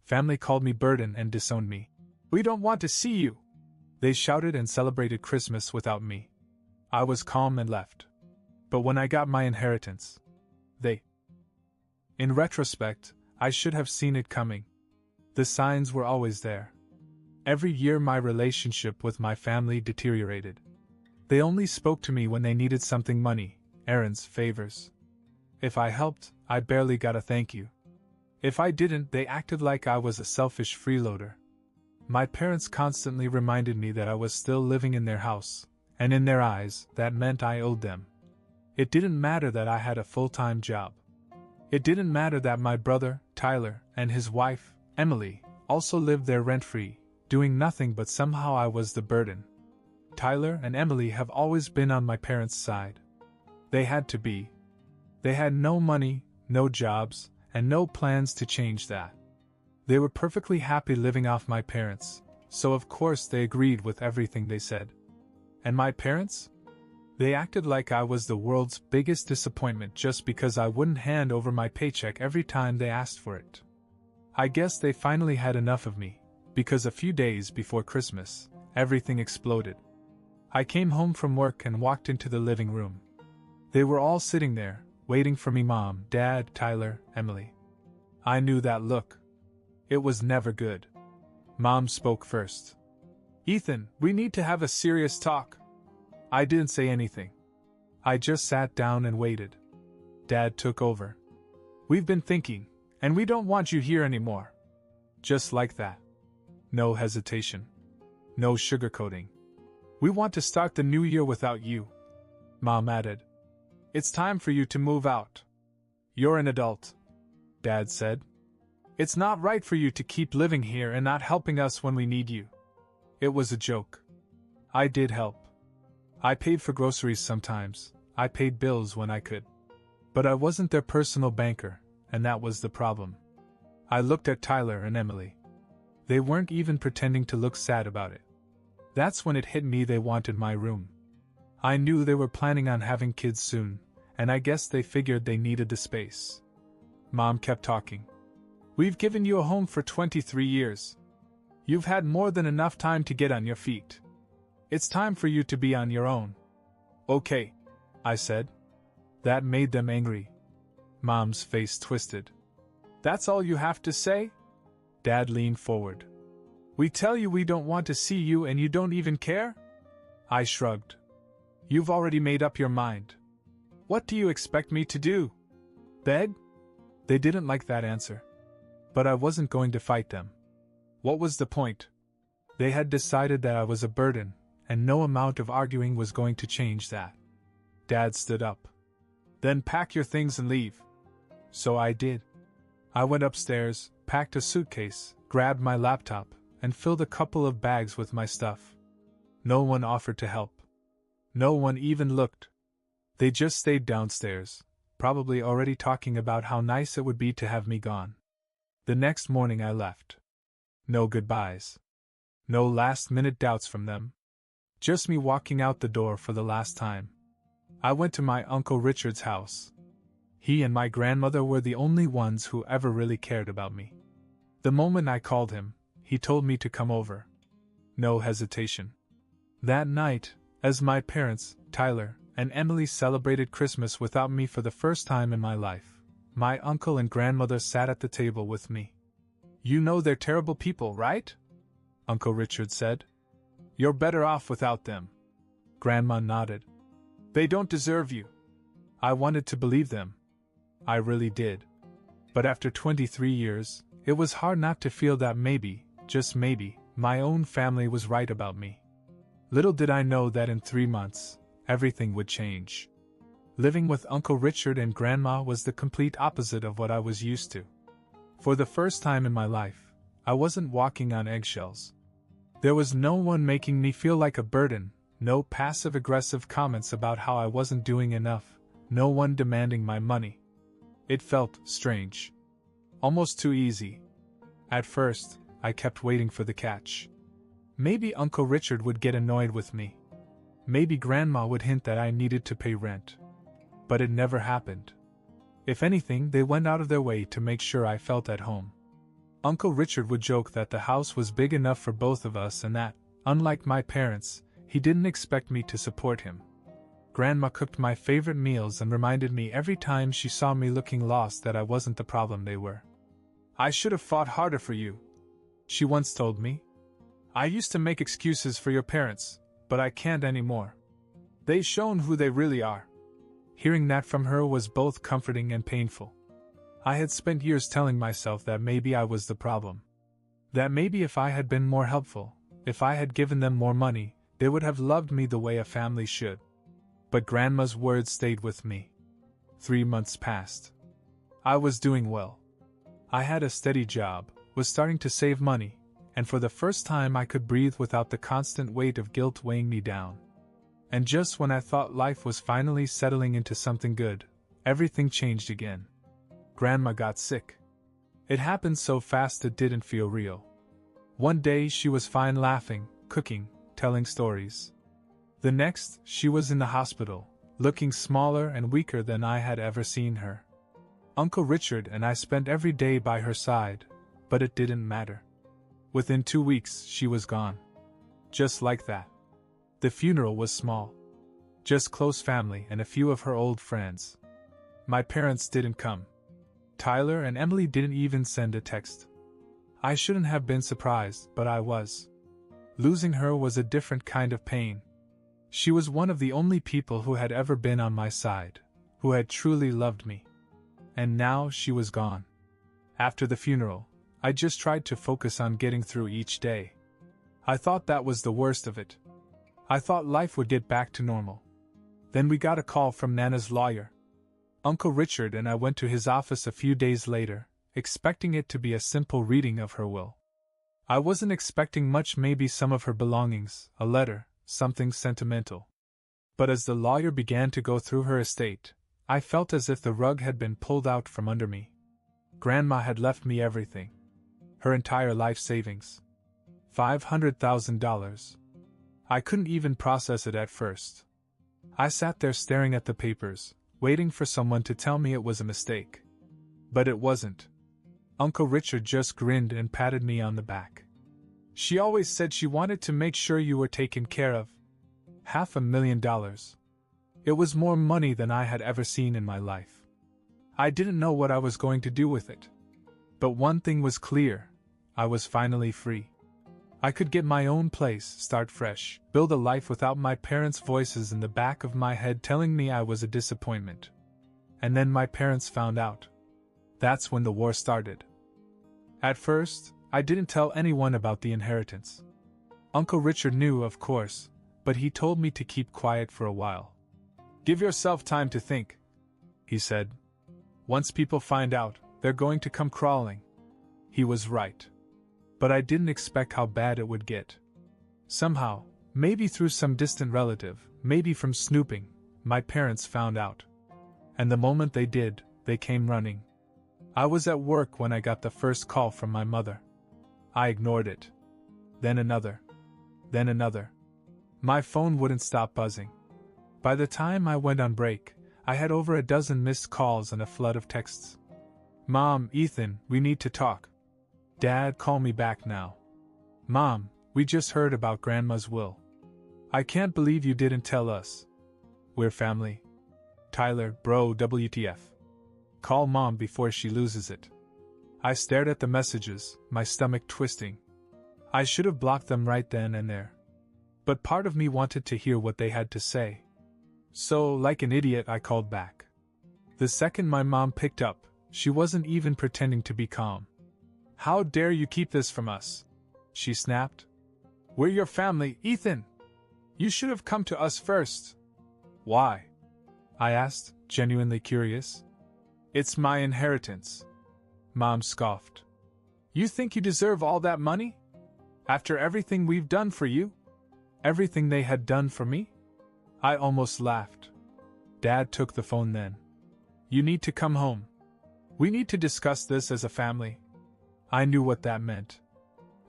Family called me burden and disowned me. "We don't want to see you!" They shouted and celebrated Christmas without me. I was calm and left. But when I got my inheritance, in retrospect, I should have seen it coming. The signs were always there. Every year my relationship with my family deteriorated. They only spoke to me when they needed something: money, errands, favors. If I helped, I barely got a thank you. If I didn't, they acted like I was a selfish freeloader. My parents constantly reminded me that I was still living in their house, and in their eyes, that meant I owed them. It didn't matter that I had a full-time job. It didn't matter that my brother, Tyler, and his wife, Emily, also lived there rent-free, doing nothing, but somehow I was the burden. Tyler and Emily have always been on my parents' side. They had to be. They had no money, no jobs, and no plans to change that. They were perfectly happy living off my parents, so of course they agreed with everything they said. And my parents? They acted like I was the world's biggest disappointment just because I wouldn't hand over my paycheck every time they asked for it. I guess they finally had enough of me, because a few days before Christmas, everything exploded. I came home from work and walked into the living room. They were all sitting there, waiting for me: Mom, Dad, Tyler, Emily. I knew that look. It was never good. Mom spoke first. "Ethan, we need to have a serious talk." I didn't say anything. I just sat down and waited. Dad took over. "We've been thinking, and we don't want you here anymore." Just like that. No hesitation. No sugarcoating. "We want to start the new year without you," Mom added. "It's time for you to move out. You're an adult," Dad said. "It's not right for you to keep living here and not helping us when we need you." It was a joke. I did help. I paid for groceries sometimes, I paid bills when I could. But I wasn't their personal banker, and that was the problem. I looked at Tyler and Emily. They weren't even pretending to look sad about it. That's when it hit me: they wanted my room. I knew they were planning on having kids soon, and I guess they figured they needed the space. Mom kept talking. "We've given you a home for 23 years. You've had more than enough time to get on your feet. It's time for you to be on your own." "Okay," I said. That made them angry. Mom's face twisted. "That's all you have to say?" Dad leaned forward. "We tell you we don't want to see you and you don't even care?" I shrugged. "You've already made up your mind. What do you expect me to do? Beg?" They didn't like that answer. But I wasn't going to fight them. What was the point? They had decided that I was a burden, and no amount of arguing was going to change that. Dad stood up. "Then pack your things and leave." So I did. I went upstairs, packed a suitcase, grabbed my laptop, and filled a couple of bags with my stuff. No one offered to help. No one even looked. They just stayed downstairs, probably already talking about how nice it would be to have me gone. The next morning I left. No goodbyes. No last-minute doubts from them. Just me walking out the door for the last time. I went to my Uncle Richard's house. He and my grandmother were the only ones who ever really cared about me. The moment I called him, he told me to come over. No hesitation. That night, as my parents, Tyler, and Emily celebrated Christmas without me for the first time in my life, my uncle and grandmother sat at the table with me. "You know they're terrible people, right?" Uncle Richard said. "You're better off without them." Grandma nodded. "They don't deserve you." I wanted to believe them. I really did. But after 23 years, it was hard not to feel that maybe, just maybe, my own family was right about me. Little did I know that in 3 months, everything would change. Living with Uncle Richard and Grandma was the complete opposite of what I was used to. For the first time in my life, I wasn't walking on eggshells. There was no one making me feel like a burden, no passive-aggressive comments about how I wasn't doing enough, no one demanding my money. It felt strange. Almost too easy. At first, I kept waiting for the catch. Maybe Uncle Richard would get annoyed with me. Maybe Grandma would hint that I needed to pay rent. But it never happened. If anything, they went out of their way to make sure I felt at home. Uncle Richard would joke that the house was big enough for both of us and that, unlike my parents, he didn't expect me to support him. Grandma cooked my favorite meals and reminded me every time she saw me looking lost that I wasn't the problem they were. "I should have fought harder for you," she once told me. "I used to make excuses for your parents, but I can't anymore. They've shown who they really are." Hearing that from her was both comforting and painful. I had spent years telling myself that maybe I was the problem. That maybe if I had been more helpful, if I had given them more money, they would have loved me the way a family should. But Grandma's words stayed with me. 3 months passed. I was doing well. I had a steady job, was starting to save money, and for the first time I could breathe without the constant weight of guilt weighing me down. And just when I thought life was finally settling into something good, everything changed again. Grandma got sick. It happened so fast it didn't feel real. One day she was fine laughing, cooking, telling stories. The next, she was in the hospital, looking smaller and weaker than I had ever seen her. Uncle Richard and I spent every day by her side, but it didn't matter. Within 2 weeks, she was gone. Just like that. The funeral was small. Just close family and a few of her old friends. My parents didn't come. Tyler and Emily didn't even send a text. I shouldn't have been surprised, but I was. Losing her was a different kind of pain. She was one of the only people who had ever been on my side, who had truly loved me. And now she was gone. After the funeral, I just tried to focus on getting through each day. I thought that was the worst of it. I thought life would get back to normal. Then we got a call from Nana's lawyer. Uncle Richard and I went to his office a few days later, expecting it to be a simple reading of her will. I wasn't expecting much, maybe some of her belongings, a letter, something sentimental. But as the lawyer began to go through her estate, I felt as if the rug had been pulled out from under me. Grandma had left me everything. Her entire life savings. $500,000. I couldn't even process it at first. I sat there staring at the papers, waiting for someone to tell me it was a mistake. But it wasn't. Uncle Richard just grinned and patted me on the back. "She always said she wanted to make sure you were taken care of." $500,000. It was more money than I had ever seen in my life. I didn't know what I was going to do with it. But one thing was clear. I was finally free. I could get my own place, start fresh, build a life without my parents' voices in the back of my head telling me I was a disappointment. And then my parents found out. That's when the war started. At first, I didn't tell anyone about the inheritance. Uncle Richard knew, of course, but he told me to keep quiet for a while. "Give yourself time to think," he said. "Once people find out, they're going to come crawling." He was right. But I didn't expect how bad it would get. Somehow, maybe through some distant relative, maybe from snooping, my parents found out. And the moment they did, they came running. I was at work when I got the first call from my mother. I ignored it. Then another. Then another. My phone wouldn't stop buzzing. By the time I went on break, I had over a dozen missed calls and a flood of texts. "Mom, Ethan, we need to talk." "Dad, call me back now." "Mom, we just heard about Grandma's will. I can't believe you didn't tell us. We're family." "Tyler, bro, WTF. Call Mom before she loses it." I stared at the messages, my stomach twisting. I should have blocked them right then and there. But part of me wanted to hear what they had to say. So, like an idiot, I called back. The second my mom picked up, she wasn't even pretending to be calm. "How dare you keep this from us?" she snapped. "We're your family, Ethan! You should have come to us first." "Why?" I asked, genuinely curious. "It's my inheritance." Mom scoffed. "You think you deserve all that money? After everything we've done for you? Everything they had done for me?" I almost laughed. Dad took the phone then. "You need to come home. We need to discuss this as a family." I knew what that meant.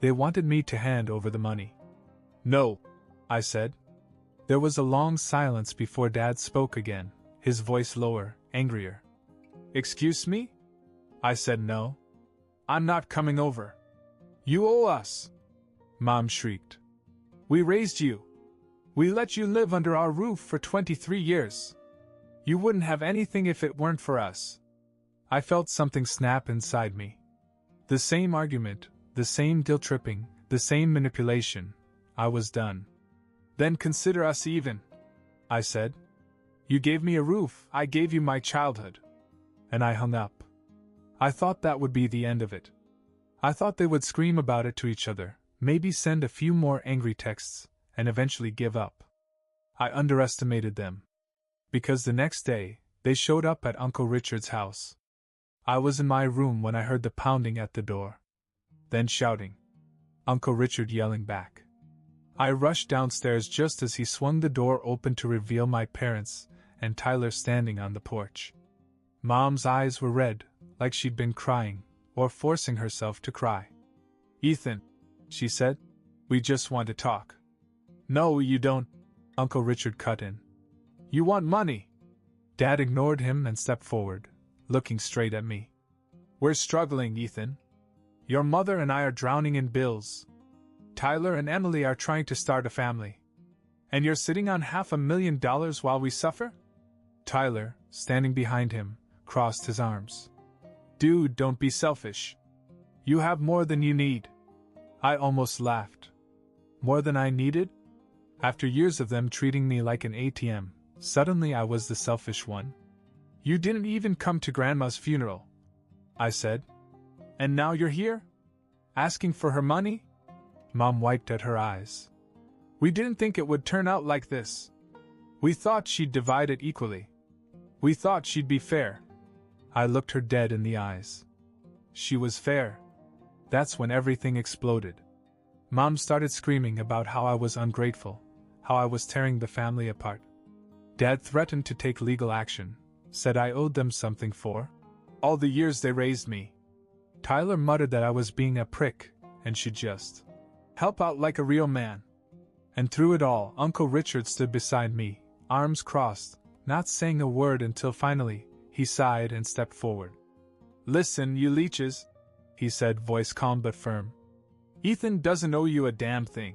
They wanted me to hand over the money. "No," I said. There was a long silence before Dad spoke again, his voice lower, angrier. "Excuse me?" I said no. I'm not coming over. You owe us, Mom shrieked. We raised you. We let you live under our roof for 23 years. You wouldn't have anything if it weren't for us. I felt something snap inside me. The same argument, the same guilt-tripping, the same manipulation. I was done. Then consider us even, I said. You gave me a roof, I gave you my childhood. And I hung up. I thought that would be the end of it. I thought they would scream about it to each other, maybe send a few more angry texts, and eventually give up. I underestimated them. Because the next day, they showed up at Uncle Richard's house. I was in my room when I heard the pounding at the door. Then shouting. Uncle Richard yelling back. I rushed downstairs just as he swung the door open to reveal my parents and Tyler standing on the porch. Mom's eyes were red, like she'd been crying, or forcing herself to cry. Ethan, she said, we just want to talk. No, you don't, Uncle Richard cut in. You want money. Dad ignored him and stepped forward, looking straight at me. We're struggling, Ethan. Your mother and I are drowning in bills. Tyler and Emily are trying to start a family. And you're sitting on $500,000 while we suffer? Tyler, standing behind him, crossed his arms. Dude, don't be selfish. You have more than you need. I almost laughed. More than I needed? After years of them treating me like an ATM, suddenly I was the selfish one. You didn't even come to Grandma's funeral, I said. And now you're here? Asking for her money? Mom wiped at her eyes. We didn't think it would turn out like this. We thought she'd divide it equally. We thought she'd be fair. I looked her dead in the eyes. She was fair. That's when everything exploded. Mom started screaming about how I was ungrateful, how I was tearing the family apart. Dad threatened to take legal action, said I owed them something for all the years they raised me. Tyler muttered that I was being a prick, and should just help out like a real man. And through it all, Uncle Richard stood beside me, arms crossed, not saying a word until finally, he sighed and stepped forward. Listen, you leeches, he said, voice calm but firm. Ethan doesn't owe you a damn thing.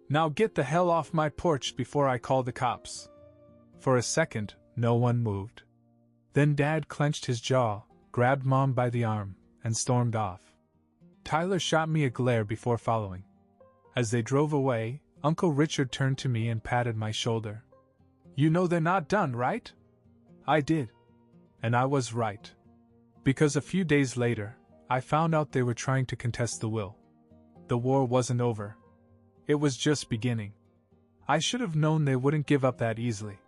Now get the hell off my porch before I call the cops. For a second, no one moved. Then Dad clenched his jaw, grabbed Mom by the arm, and stormed off. Tyler shot me a glare before following. As they drove away, Uncle Richard turned to me and patted my shoulder. You know they're not done, right? I did. And I was right. Because a few days later, I found out they were trying to contest the will. The war wasn't over. It was just beginning. I should have known they wouldn't give up that easily.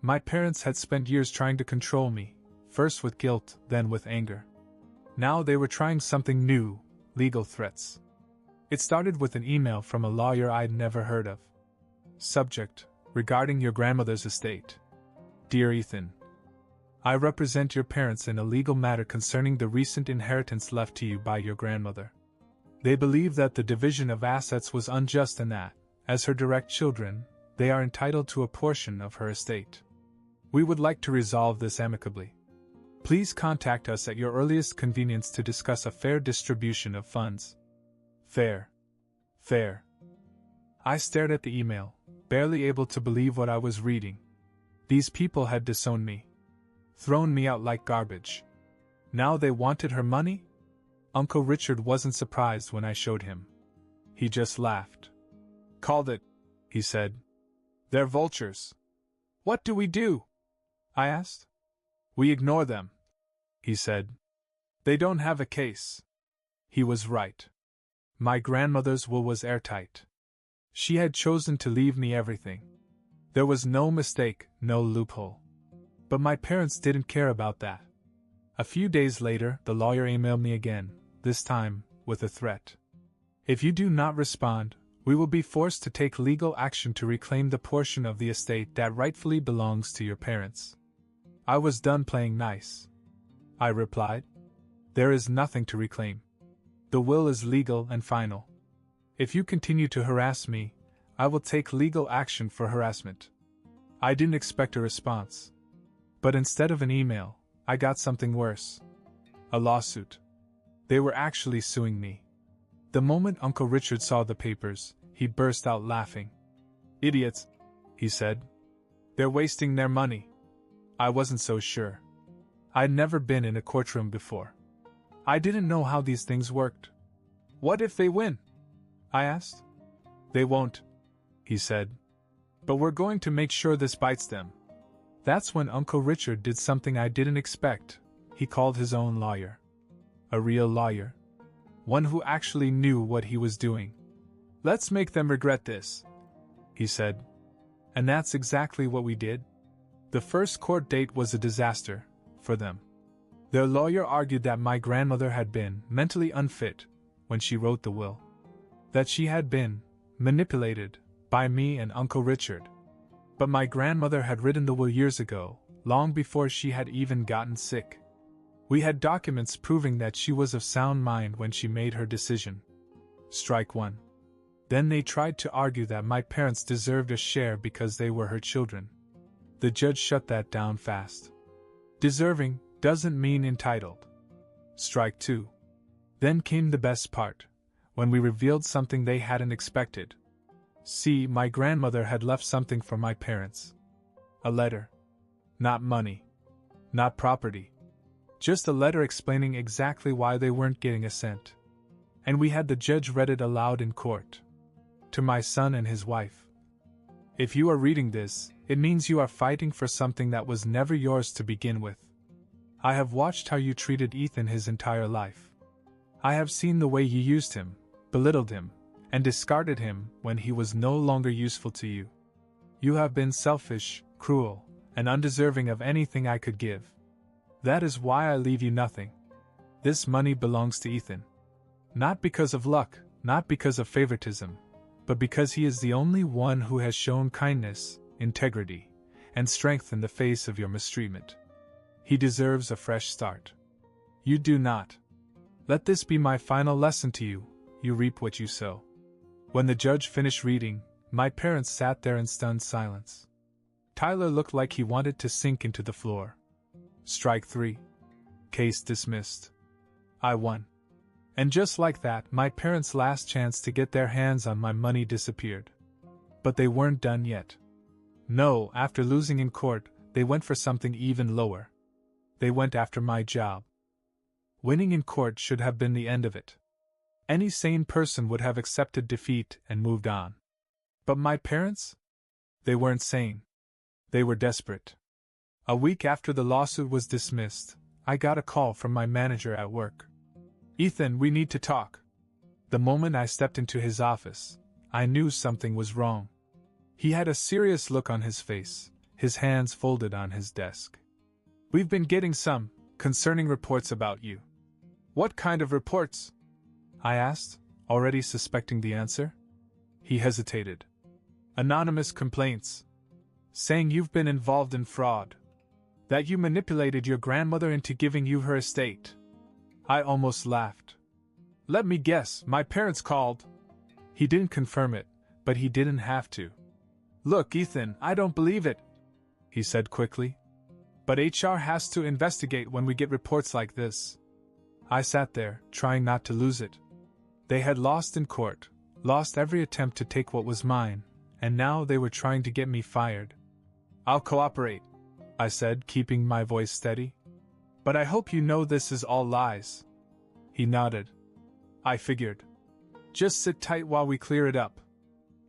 My parents had spent years trying to control me, first with guilt, then with anger. Now they were trying something new, legal threats. It started with an email from a lawyer I'd never heard of. Subject: regarding your grandmother's estate. Dear Ethan, I represent your parents in a legal matter concerning the recent inheritance left to you by your grandmother. They believe that the division of assets was unjust and that, as her direct children, they are entitled to a portion of her estate. We would like to resolve this amicably. Please contact us at your earliest convenience to discuss a fair distribution of funds. Fair. Fair. I stared at the email, barely able to believe what I was reading. These people had disowned me. Thrown me out like garbage. Now they wanted her money? Uncle Richard wasn't surprised when I showed him. He just laughed. Called it, he said. They're vultures. What do we do? I asked. We ignore them, he said. They don't have a case. He was right. My grandmother's will was airtight. She had chosen to leave me everything. There was no mistake, no loophole. But my parents didn't care about that. A few days later, the lawyer emailed me again, this time with a threat. If you do not respond, we will be forced to take legal action to reclaim the portion of the estate that rightfully belongs to your parents. I was done playing nice. I replied. There is nothing to reclaim. The will is legal and final. If you continue to harass me, I will take legal action for harassment. I didn't expect a response. But instead of an email, I got something worse. A lawsuit. They were actually suing me. The moment Uncle Richard saw the papers, he burst out laughing. "Idiots," he said. "They're wasting their money." I wasn't so sure. I'd never been in a courtroom before. I didn't know how these things worked. "What if they win?" I asked. "They won't," he said. "But we're going to make sure this bites them." That's when Uncle Richard did something I didn't expect. He called his own lawyer. A real lawyer. One who actually knew what he was doing. "Let's make them regret this," he said. And that's exactly what we did. The first court date was a disaster, for them. Their lawyer argued that my grandmother had been mentally unfit when she wrote the will. That she had been manipulated by me and Uncle Richard. But my grandmother had written the will years ago, long before she had even gotten sick. We had documents proving that she was of sound mind when she made her decision. Strike one. Then they tried to argue that my parents deserved a share because they were her children. The judge shut that down fast. Deserving doesn't mean entitled. Strike two. Then came the best part, when we revealed something they hadn't expected. See, my grandmother had left something for my parents. A letter. Not money. Not property. Just a letter explaining exactly why they weren't getting a cent. And we had the judge read it aloud in court. To my son and his wife. If you are reading this, it means you are fighting for something that was never yours to begin with. I have watched how you treated Ethan his entire life. I have seen the way you used him, belittled him, and discarded him when he was no longer useful to you. You have been selfish, cruel, and undeserving of anything I could give. That is why I leave you nothing. This money belongs to Ethan. Not because of luck, not because of favoritism, but because he is the only one who has shown kindness, integrity, and strength in the face of your mistreatment. He deserves a fresh start. You do not. Let this be my final lesson to you, you reap what you sow. When the judge finished reading, my parents sat there in stunned silence. Tyler looked like he wanted to sink into the floor. Strike three. Case dismissed. I won. And just like that, my parents' last chance to get their hands on my money disappeared. But they weren't done yet. No, after losing in court, they went for something even lower. They went after my job. Winning in court should have been the end of it. Any sane person would have accepted defeat and moved on. But my parents? They weren't sane. They were desperate. A week after the lawsuit was dismissed, I got a call from my manager at work. "Ethan, we need to talk." The moment I stepped into his office, I knew something was wrong. He had a serious look on his face, his hands folded on his desk. "We've been getting some concerning reports about you." "What kind of reports?" I asked, already suspecting the answer. He hesitated. "Anonymous complaints. Saying you've been involved in fraud. That you manipulated your grandmother into giving you her estate." I almost laughed. "Let me guess, my parents called." He didn't confirm it, but he didn't have to. "Look, Ethan, I don't believe it," he said quickly. "But HR has to investigate when we get reports like this." I sat there, trying not to lose it. They had lost in court, lost every attempt to take what was mine, and now they were trying to get me fired. "I'll cooperate," I said, keeping my voice steady. "But I hope you know this is all lies." He nodded. I figured. Just sit tight while we clear it up.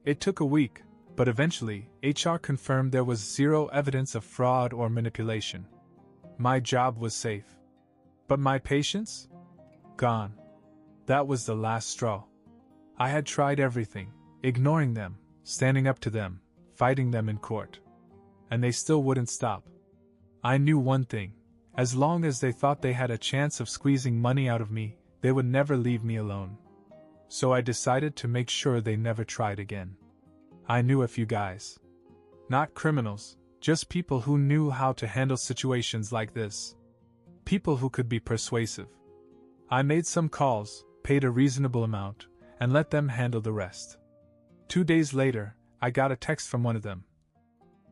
It took a week, but eventually, HR confirmed there was zero evidence of fraud or manipulation. My job was safe. But my patients? Gone. That was the last straw. I had tried everything, ignoring them, standing up to them, fighting them in court. And they still wouldn't stop. I knew one thing. As long as they thought they had a chance of squeezing money out of me, they would never leave me alone. So I decided to make sure they never tried again. I knew a few guys. Not criminals, just people who knew how to handle situations like this. People who could be persuasive. I made some calls, paid a reasonable amount, and let them handle the rest. 2 days later, I got a text from one of them.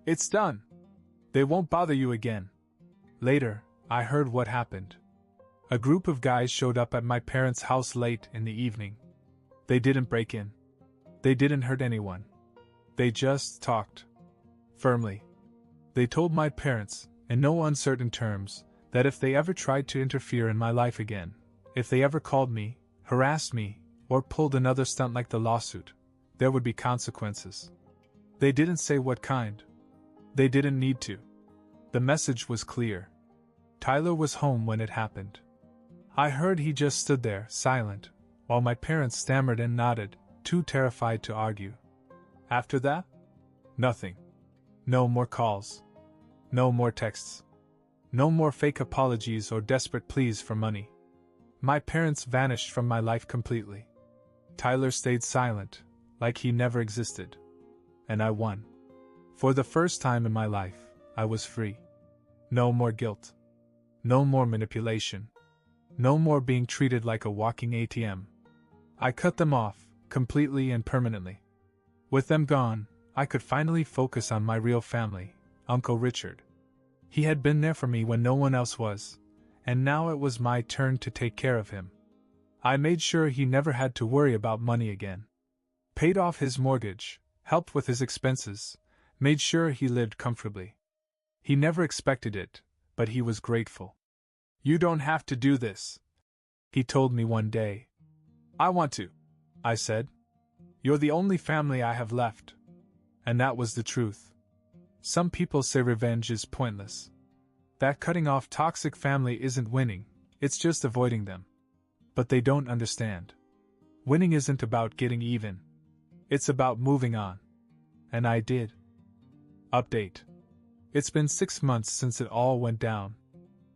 "It's done. They won't bother you again." Later, I heard what happened. A group of guys showed up at my parents' house late in the evening. They didn't break in. They didn't hurt anyone. They just talked. Firmly. They told my parents, in no uncertain terms, that if they ever tried to interfere in my life again, if they ever called me, harassed me, or pulled another stunt like the lawsuit, there would be consequences. They didn't say what kind. They didn't need to. The message was clear. Tyler was home when it happened. I heard he just stood there, silent, while my parents stammered and nodded, too terrified to argue. After that? Nothing. No more calls. No more texts. No more fake apologies or desperate pleas for money. My parents vanished from my life completely. Tyler stayed silent, like he never existed. And I won. For the first time in my life, I was free. No more guilt. No more manipulation. No more being treated like a walking ATM. I cut them off, completely and permanently. With them gone, I could finally focus on my real family, Uncle Richard. He had been there for me when no one else was, and now it was my turn to take care of him. I made sure he never had to worry about money again. Paid off his mortgage, helped with his expenses, made sure he lived comfortably. He never expected it, but he was grateful. "You don't have to do this," he told me one day. "I want to," I said. "You're the only family I have left." And that was the truth. Some people say revenge is pointless. That cutting off toxic family isn't winning, it's just avoiding them. But they don't understand. Winning isn't about getting even. It's about moving on. And I did. Update. It's been 6 months since it all went down.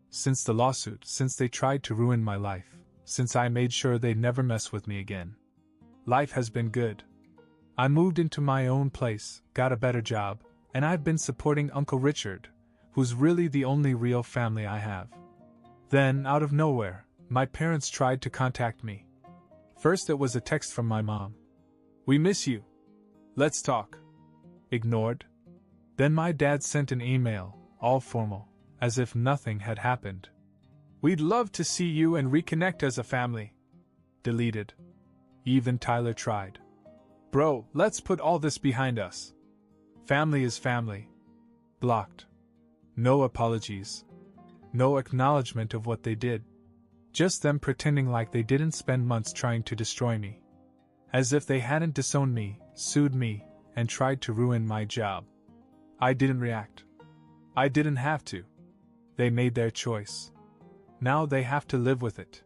Since the lawsuit, since they tried to ruin my life, since I made sure they'd never mess with me again. Life has been good. I moved into my own place, got a better job, and I've been supporting Uncle Richard, who's really the only real family I have. Then, out of nowhere, my parents tried to contact me. First it was a text from my mom. "We miss you. Let's talk." Ignored. Then my dad sent an email, all formal, as if nothing had happened. "We'd love to see you and reconnect as a family." Deleted. Even Tyler tried. "Bro, let's put all this behind us. Family is family." Blocked. No apologies. No acknowledgement of what they did. Just them pretending like they didn't spend months trying to destroy me. As if they hadn't disowned me, sued me, and tried to ruin my job. I didn't react. I didn't have to. They made their choice. Now they have to live with it.